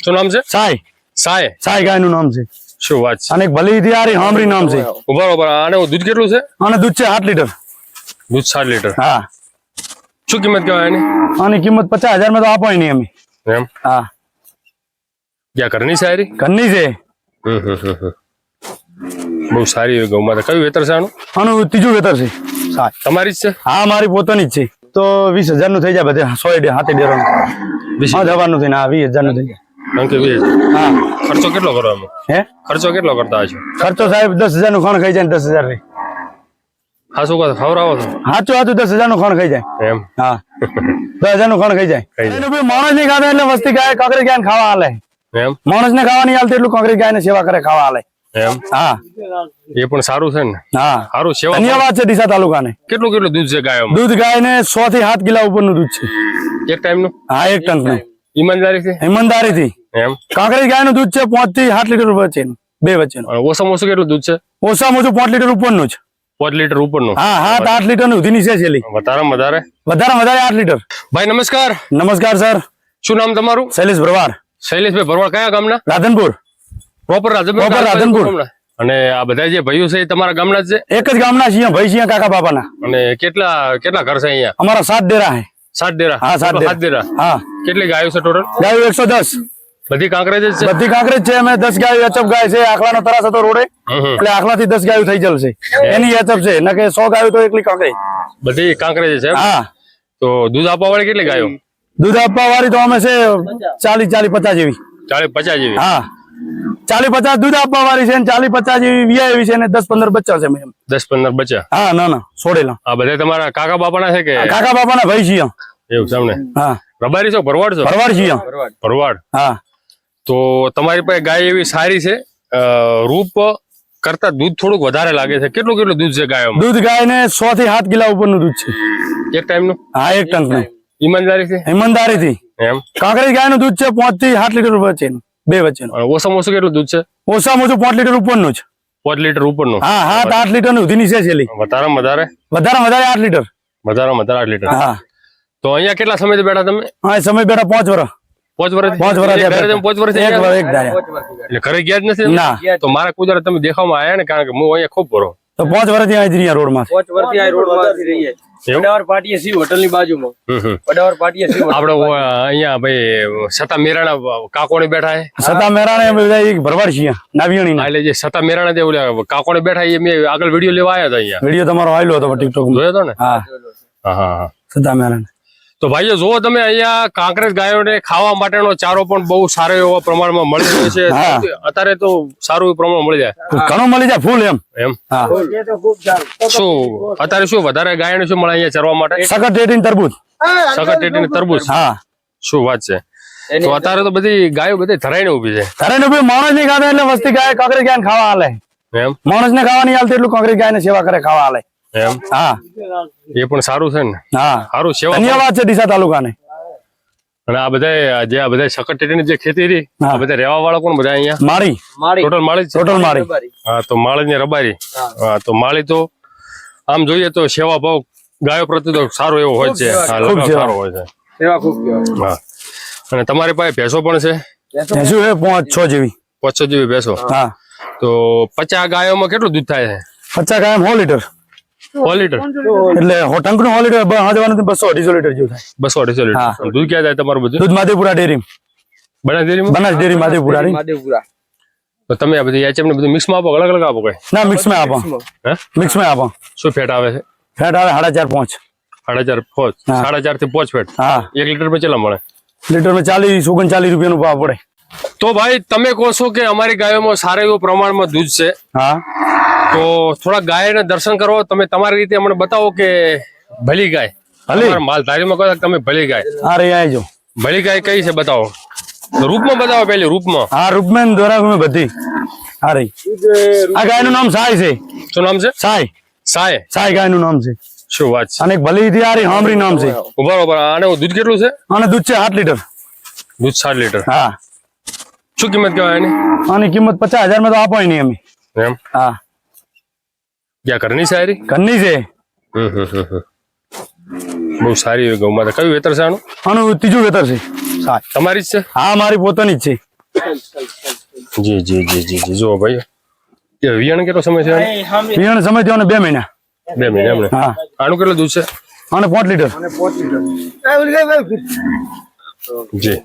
શું નામ છે? સાય સાય સાય ગાયનું નામ છે. શું વાત છે? અને એક ભલી દિયારી હામરી નામ છે. બરોબર. આને દૂધ કેટલું છે? અને દૂધ છે 8 લીટર. દૂધ 7 લીટર. હા. શું કિંમત કહેવાય એની? આની કિંમત 50,000 માં તો આપો નહીં અમે. એમ? હા. ક્યાં ઘરની શાયરી? ઘરની છે. બહુ સારી એવી ગૌ માતા. કયું વેતર છે આનું? આનું ત્રીજું વેતર છે. સાય તમારી જ છે? હા, મારી પોતાની જ છે. તો 20,000 નું થઈ જાય બધે 100 હાથે ડેરો જવાનું થઈને. હા, 20,000 નું થઈ જાય. હા. ખર્ચો કેટલો કરો એમાં? હે ખર્ચો કેટલો કરતા હશો? ખર્ચો સાહેબ 10,000 નું ખાણ ખાઈ જાય ને 10,000 ની. હા, શું કહો ખવડાવો છો? સાચું 10,000 નું ખાણ ખાઈ જાય. એમ? હા. 10,000 નું ખાણ ખાઈ જાય. માણસ નહીં ખાતા એટલે વસ્તી ગાય કાંકરી ગાય ખાવા હાલે. એમ? માણસ ને ખાવા નહીં હાલતું એટલું કાંકરી ગાય ને સેવા કરે ખાવા હાલે. એમ? હા. એ પણ સારું છે ને? હા, સારું. સેવા ધન્યવાદ છે ડીસા તાલુકાને. કેટલું દૂધ છે ગાયોમાં? દૂધ ગાય ને 100 થી 7 કિલો ઉપરનું દૂધ છે. એક ટાઈમ નું? હા, 1 ટન નું. ઈમાનદારી છે? ઈમાનદારી થી. એમ? કાંકરી ગાય નું દૂધ છે 5 થી 7 લીટર વચ્ચે બે વચ્ચે. ઓછામાં ઓછું કેટલું દૂધ છે? ઓછામાં ઓછું 5 લીટર ઉપરનું છે. 5 લીટર ઉપરનું? હા, 8 લીટર નું ઉધીની છે છેલ્લી. વધારે? વધારે 8 લીટર. ભાઈ નમસ્કાર. નમસ્કાર સર. શું નામ તમારું? શૈલેષ ભરવાડ. શૈલેષભાઈ ભરવાડ. કયા ગામના? રાધનપુર. પ્રોપર રાધનપુર. અને આ બધા જે ભાઈઓ છે એ તમારા ગામના જ છે? એક જ ગામના છીએ ભાઈ છીએ કાકા બાપાના. અને કેટલા ઘર છે અહીંયા? અમારા 7 ડેરા છે. 7 ડેરા? હા, 7 ડેરા. હા. કેટલી ગાયો છે ટોટલ? ગાયો 110. બધી કાંકરેજ જ છે? બધી કાંકરેજ છે. અમે 10 ગાયો એચપ ગાય છે. આખલાનો તરાસ હતો રોડે એટલે આખલાથી 10 ગાયો થઈ જશે. એની એચપ છે નકે 100 ગાયો તો એકલી કાંકરેજ. બધી કાંકરેજ છે? હા. તો દૂધ આપવા વાળી કેટલી ગાયો? દૂધ આપવા વાળી તો અમે છે 40-50 જેવી. 40-50 જેવી? હા, 40-50 દૂધ આપવા વાળી છે ને 40-50 જેવી વિયા એવી છે ને 10-15 બચ્ચા છે. 10-15 બચ્ચા? હા, ના છોડેલા. આ બધા તમારા કાકા બાપાના છે કે? કાકા બાપાના ભાઈ છીએ. એવું છે ને? હા. રબારી છો? ભરવાડ છો? ભરવાડ છીએ. ભરવાડ. હા. તો તમારી પાસે ગાય એવી સારી છે, રૂપ કરતા દૂધ થોડુંક વધારે લાગે છે. કેટલું દૂધ છે ગાયોમાં? દૂધ ગાય ને 100 થી 7 કિલો ઉપરનું દૂધ છે. એક ટાઈમ નું? હા, 1 ટન નું. ઈમાનદારી છે? ઈમાનદારી થી. એમ? કાંકરેજ ગાય નું દૂધ છે 5 થી 7 લીટર વચ્ચે બે વચ્ચે. ઓછામાં ઓછું કેટલું દૂધ છે? ઓછામાં ઓછું 5 લીટર ઉપરનું છે. 5 લીટર ઉપરનું? હા, 8 લીટર નું ઉધીની છે છેલ્લી. વધારે 8 લીટર. વધારે 8 લીટર. હા. તો અહીંયા કેટલા સમયથી બેઠા તમે? હા, સમય બેઠા 5 વર્ષ. 5 વર્ષ? 5 વર્ષ. એટલે ઘરે ગયા જ નથી? ના. તો મારા કુદરત તમે દેખાવામાં આવ્યા ને, કારણ કે હું અહીંયા ખૂબ ભરો. તો 5 વર્ષથી આવી રહ્યા રોડ માં. 5 વર્ષથી આ રોડ માંથી રહીએ. વડાવર પાટીએ સી હોટલ ની બાજુમાં. વડાવર પાટીએ સી આપણે અહીંયા ભાઈ સતા મેરાણા કાકોણી બેઠા છે. સતા મેરાણા બધા ભરવાડ છીએ નાવિયાણી. એટલે જે સતા મેરાણા જે ઓલા કાકોણી બેઠા એ મેં આગળ વિડીયો લેવા આવ્યા હતા. અહીંયા વિડીયો તમારો આવેલો હતો ટિકટોક માં. જોયો હતો ને? હા. સતા મેરાણા. તો ભાઈઓ જુઓ તમે, અહીંયા કાંકરેજ ગાયોને ખાવા માટેનો ચારો પણ બહુ સારો એવો પ્રમાણમાં મળી રહ્યો છે. અત્યારે તો સારું એવું પ્રમાણ મળી જાય, ઘણું મળી જાય ફૂલ એમ. શું અત્યારે શું વધારે ગાયોને શું મળે અહીંયા ચરવા માટે? સકટેટીન તરબૂચ. હા. શું વાત છે? તો અત્યારે તો બધી ગાયો બધી ધરાઈને ઉભી છે. ધરાઈને ઉભી. માણસ નહીં ખાતા એટલે વસ્તી ગાય કાંકરેજ ગાય ખાવા હાલે. એમ? માણસ ને ખાવા નહીં હાલતું એટલું કાંકરેજ ગાય ને સેવા કરે ખાવા હાલે. એમ? હા. એ પણ સારું છે ને? હા, સારું. સેવા. ધન્યવાદ છે ડીસા તાલુકાને. અને આ બધા સકટેટીની જે ખેતી રહી, આ બધા રહેવા વાળા કોણ બધા અહીંયા? માળી. ટોટલ માળી? ટોટલ માળી. હા, તો માળી ને રબારી. હા, તો માળી તો આમ જોઈએ તો સેવા ભાવ ગાયો પ્રત્યે તો સારો એવો હોય છે. સારો હોય છે. સેવા ખૂબ કહેવાય. હા. અને તમારી પાસે ભેંસો પણ છે? ભેંસો છે 5-6 જેવી. 500 જેવી ભેંસો? હા. તો 50 ગાયોમાં કેટલું દૂધ થાય છે? 50 ગાય 100 લીટર. 100 લીટર? એટલે ટંકનું 100 લીટર જવાનું 200-250 લીટર જેવું થાય. 200-250 લીટર. દૂધ ક્યાં જાય તમારું બધું? દૂધ માધેપુરા ડેરી. બનાસ ડેરી માધેપુરા. તો તમે આ બધી એચએમ ને બધું મિક્સમાં આપો, અલગ આપો? કઈ ના, મિક્સમાં આપો. મિક્સમાં આપો. શું ફેટ આવે છે? ફેટ આવે 4.5-5. 4.5 થી 5 ફેટ. હા. 1 લીટર માં કેટલા મળે? લીટર માં 40-39 રૂપિયાનો ભાવ પડે. તો ભાઈ તમે કહો છો કે અમારી ગાયોમાં સારા એવું પ્રમાણમાં દૂધ છે. હા. તો થોડા ગાયને દર્શન કરો. તમે તમારી રીતે અમને બતાવો કે ભલી ગાય. માલધારીમાં કહો તમે ભલી ગાય. હા, રે આવજો. ભલી ગાય કઈ છે બતાવો. રૂપમાં બતાવો પેલી. રૂપમાં? હા, રૂપમાં દોરા બધી. હા, રે. આ ગાયનું નામ સાય છે. શું નામ છે? સાય ગાયનું નામ છે. શું વાત છે? અને એક ભલી દિયારી હામરી નામ છે. બરોબર. આને દૂધ કેટલું છે? આને દૂધ છે 8 લીટર. દૂધ 7 લીટર? હા. શું કિંમત કહેવાય એની? આની કિંમત 50,000 માં તો આપો નહીં અમે. એમ? હા. ક્યાં ઘરની શાયરી? ઘરની છે. બહુ સારી એવી ગૌ માતા. કયું વેતર છે આનું? આનું ત્રીજું વેતર છે. તમારી જ છે? હા, મારી પોતાની જ છે. જી જી જી જી જી જો ભાઈ એ વિયાણ કેટલો સમય છે આને? વિયાણ સમય થયો ને 2 મહિના 2 મહિના એમને હા આનું કેટલું દૂધ છે અને 5 લીટર જી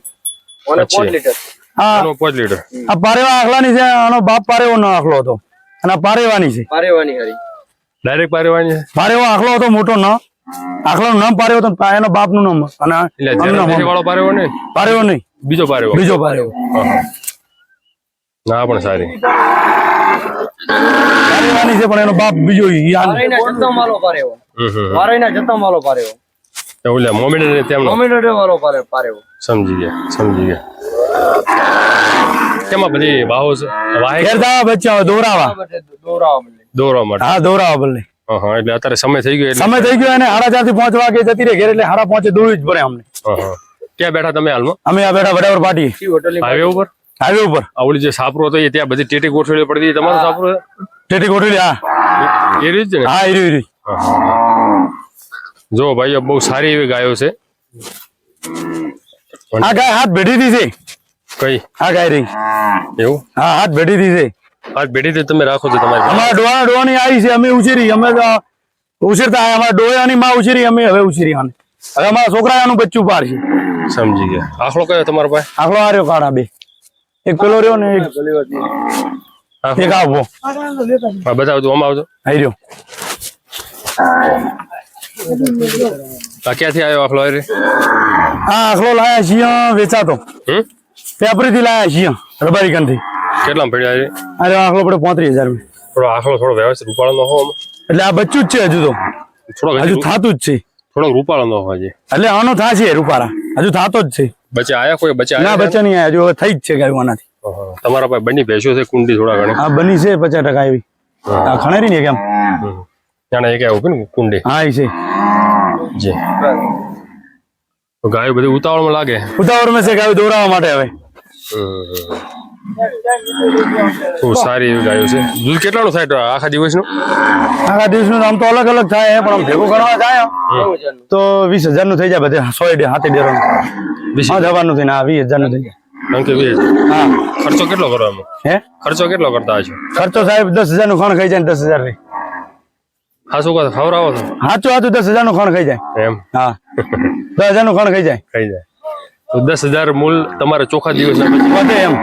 અને 5 લીટર હા આનું 5 લીટર આ પારેવા આખલાની છે આનો બાપ પારેવો નો આખલો હતો અને આ પારેવાની છે પારેવાની હરી ડાયરેક્ટ પારેવાની છે પારેવો આખલો હતો મોટો ન આખલાનું નામ પારેવો હતો એનો બાપ નું નામ અને એટલે જરા વાળો પારેવો ને પારેવો નહીં બીજો પારેવો બીજો પારેવો ના પણ સારી પારેવાની છે પણ એનો બાપ બીજો વારાઈના જથ્થો માલો પારેવો વારાઈના જથ્થો માલો પારેવો ઓલે મોમેન્ટ ને તેમનો નોમિનેટ માલો પારેવો સમજી ગયા કેમાં બધી વાહો છે વાહે ઘેરદા બચ્ચા હોય દોરાવા દોરાવા મળે દોરવા માટે હા દોરાવા બદલે હા એટલે અત્યારે સમય થઈ ગયો એટલે સમય થઈ ગયો અને 4:30 થી 5 વાગે જતી રહે ઘેર એટલે 5:30 દોડવું જ પડે અમને ક્યાં બેઠા તમે હાલમાં અમે આ બેઠા વડાવર પાટી હોટલની હાઈવે ઉપર હાઈવે ઉપર આવડી જે સાપરો હતો એ ત્યાં બધી ટેટી ગોઠવેલી પડી હતી તમારો સાપરો છે? ટેટી ગોઠવેલી હા એ રીત છે ને હા ઈરી જો ભાઈઓ બહુ સારી એવી ગાયો છે આ ગાય હાથ ભેટી છે કઈ આ ગાય રહી એવું હા હાથ ભેટી છે આજ બેટી તમે રાખો છો તમારી અમારા ડોવાની આવી છે અમે ઉછેરી અમે તો ઉછેરતા આયા. અમારા ડોયાની માં ઉછેરી અમે હવે ઉછેરી આને હવે અમારા છોકરા આનું બચ્ચું પાડશે સમજી ગયા આખલો કયો તમારો પાસે આખલો આ રહ્યો કાળા બે એક પેલો રહ્યો ને એક આવો હા બતાવો તું આમાં આવજો આઈ રહ્યો આ ક્યાંથી આવ્યો આખલો રે આ આખલો લાયા છીએ વેચાતો પેપરીથી લાયા છીએ રબારીકનથી કેટલામાં પડ્યા છે અરે આખલો પડે 35,000 માં. થોડો આખલો થોડો વ્યવસ્થિત રૂપાળો નો હોય એટલે આ બચ્ચું જ છે હજુ તો થોડો હજુ થાતું જ છે થોડોક રૂપાળો નો હોય છે એટલે આનો થાશે રૂપારા હજુ થાતો જ છે બચ્ચા આયા કોઈ બચ્ચા ના આયા બચ્ચા નહીં આયા હજુ હવે થઈ જ છે ગાયું આનાથી તમારા પાસે બંને ભેંસો છે કુંડી થોડા ઘણી આ બની છે 50% એવી આ ખણેરી ને કેમ જાણે એક આવું ને કુંડી હા એ છે જી તો ગાયો બધી ઉતાવળમાં લાગે ઉતાવળ માં છે ગાયું દોરાવા માટે હવે બહુ સારી એવી ગાયો છે દૂધ કેટલાનું થાય તો આખા દિવસનું આખા દિવસનું આમ તો અલગ અલગ થાય પણ આમ ભેગું કરવા જાય તો 20,000 નું થઈ જાય બધે 100 હાથે ડેરો જવાનું થઈને 20,000 નું થઈ જાય કારણ કે હા ખર્ચો કેટલો કરો એમાં હે ખર્ચો કેટલો કરતા હશો ખર્ચો સાહેબ 10,000 નું ખણ ખાઈ જાય ને 10,000 ની હા શું કહો ખવડાવો છો સાચું 10,000 નું ખણ ખાઈ જાય એમ હા 10,000 નું ખણ ખાઈ જાય ખાઈ જાય તો 10,000 મૂલ તમારે ચોખ્ખા દિવસ વધે એમ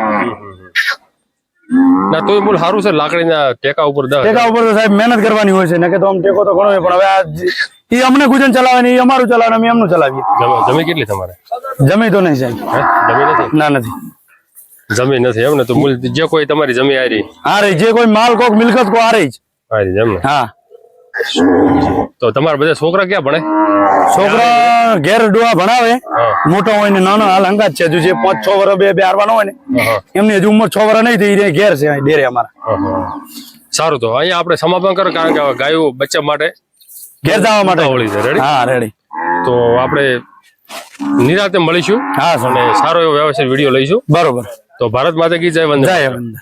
ના તોય મૂલ સારું છે લાકડીના ટેકા ઉપર 10,000 ટેકા ઉપર તો સાહેબ મહેનત કરવાની હોય છે ને કે તો આમ ટેકો તો ઘણો હોય પણ હવે આ ઈ અમને ગુજન ચલાવે ને ઈ અમારું ચલાવે અમે એમનું ચલાવીએ જમી કેટલી તમારે જમી તો નહીં સાહેબ હે જમી નથી ના નથી જમી નથી એમ ને તો મૂલ જે કોઈ તમારી જમી આરી આ રહી જે કોઈ માલ કોક મિલકત કો આ રહી જ આરી એમ ને હા તો તમારા બધા છોકરા ક્યાં ભણે છોકરા ઘેર ડોવા ભણાવે હા મોટો હોય ને નાનો હાલ હંગાત છે હજુ જે 5-6 વર્ષ બે હારવાનો હોય ને હા એમની હજુ ઉંમર 6 વર્ષ નહીં થઈ રહી ઘેર છે અહીં ડેરે અમારા સારું તો અહીંયા આપણે સમાપન કરો કારણ કે ગાયો બચ્ચા માટે ઘેર જવા માટે હોળી છે રેડી હા રેડી તો આપણે નિરાતે મળીશું હા સર અને સારો એવો વ્યવસ્થિત વિડીયો લઈશું બરોબર તો ભારત માતા કી જય વંદે જય વંદે